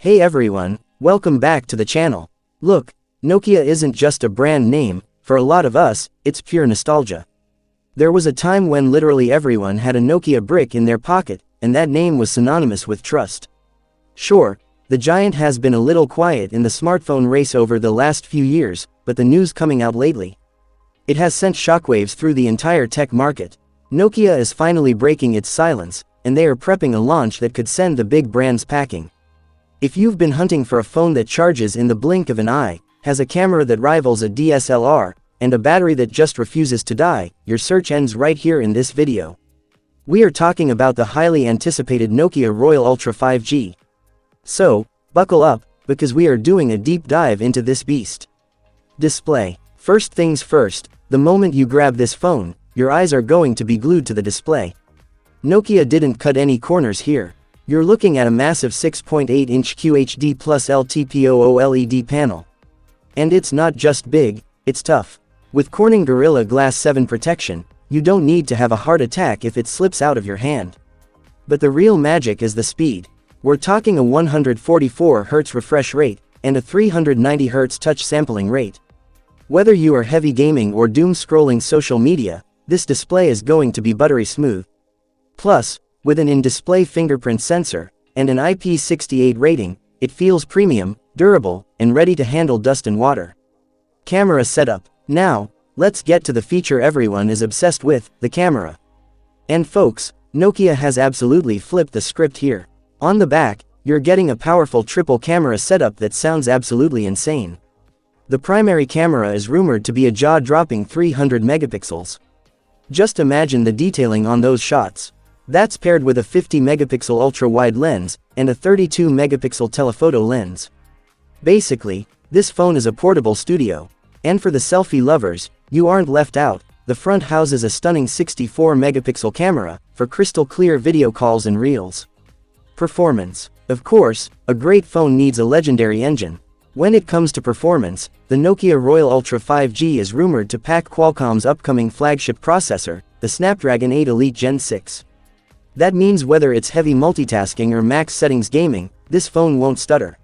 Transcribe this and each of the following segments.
Hey everyone, welcome back to the channel. Look, Nokia isn't just a brand name, for a lot of us, it's pure nostalgia. There was a time when literally everyone had a Nokia brick in their pocket, and that name was synonymous with trust. Sure, the giant has been a little quiet in the smartphone race over the last few years, but the news coming out lately, it has sent shockwaves through the entire tech market. Nokia is finally breaking its silence, and they are prepping a launch that could send the big brands packing. If you've been hunting for a phone that charges in the blink of an eye, has a camera that rivals a DSLR, and a battery that just refuses to die, your search ends right here in this video. We are talking about the highly anticipated Nokia Royal Ultra 5G. So, buckle up, because we are doing a deep dive into this beast. Display. First things first, the moment you grab this phone, your eyes are going to be glued to the display. Nokia didn't cut any corners here. You're looking at a massive 6.8-inch QHD plus LTPO OLED panel. And it's not just big, it's tough. With Corning Gorilla Glass 7 protection, you don't need to have a heart attack if it slips out of your hand. But the real magic is the speed. We're talking a 144 Hz refresh rate, and a 390 Hz touch sampling rate. Whether you are heavy gaming or doom-scrolling social media, this display is going to be buttery smooth. Plus, with an in-display fingerprint sensor, and an IP68 rating, it feels premium, durable, and ready to handle dust and water. Camera setup. Now, let's get to the feature everyone is obsessed with, the camera. And folks, Nokia has absolutely flipped the script here. On the back, you're getting a powerful triple camera setup that sounds absolutely insane. The primary camera is rumored to be a jaw-dropping 300 megapixels. Just imagine the detailing on those shots. That's paired with a 50-megapixel ultra-wide lens, and a 32-megapixel telephoto lens. Basically, this phone is a portable studio. And for the selfie lovers, you aren't left out. The front houses a stunning 64-megapixel camera, for crystal-clear video calls and reels. Performance. Of course, a great phone needs a legendary engine. When it comes to performance, the Nokia Royal Ultra 5G is rumored to pack Qualcomm's upcoming flagship processor, the Snapdragon 8 Elite Gen 6. That means whether it's heavy multitasking or max settings gaming, this phone won't stutter.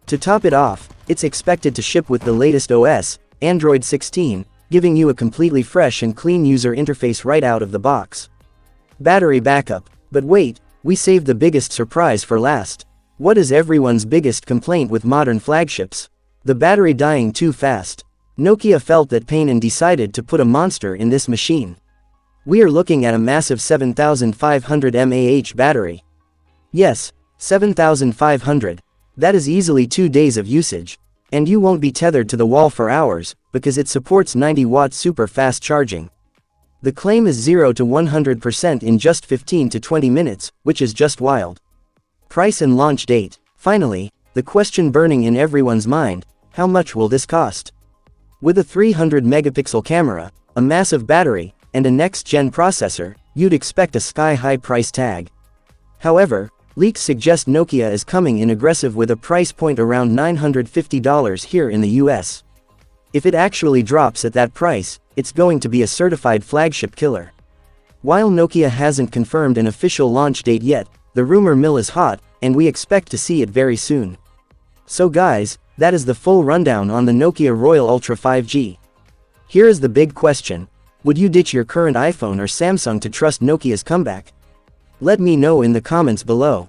To top it off, it's expected to ship with the latest OS, Android 16, giving you a completely fresh and clean user interface right out of the box. Battery backup. But wait, we saved the biggest surprise for last. What is everyone's biggest complaint with modern flagships? The battery dying too fast. Nokia felt that pain and decided to put a monster in this machine. We are looking at a massive 7500 mAh battery. Yes, 7500. That is easily 2 days of usage. And you won't be tethered to the wall for hours, because it supports 90-watt super fast charging. The claim is 0 to 100% in just 15 to 20 minutes, which is just wild. Price and launch date. Finally, the question burning in everyone's mind, how much will this cost? With a 300-megapixel camera, a massive battery, and a next-gen processor, you'd expect a sky-high price tag. However, leaks suggest Nokia is coming in aggressive with a price point around $950 here in the US. If it actually drops at that price, it's going to be a certified flagship killer. While Nokia hasn't confirmed an official launch date yet, the rumor mill is hot, and we expect to see it very soon. So guys, that is the full rundown on the Nokia Royal Ultra 5G. Here is the big question. Would you ditch your current iPhone or Samsung to trust Nokia's comeback? Let me know in the comments below.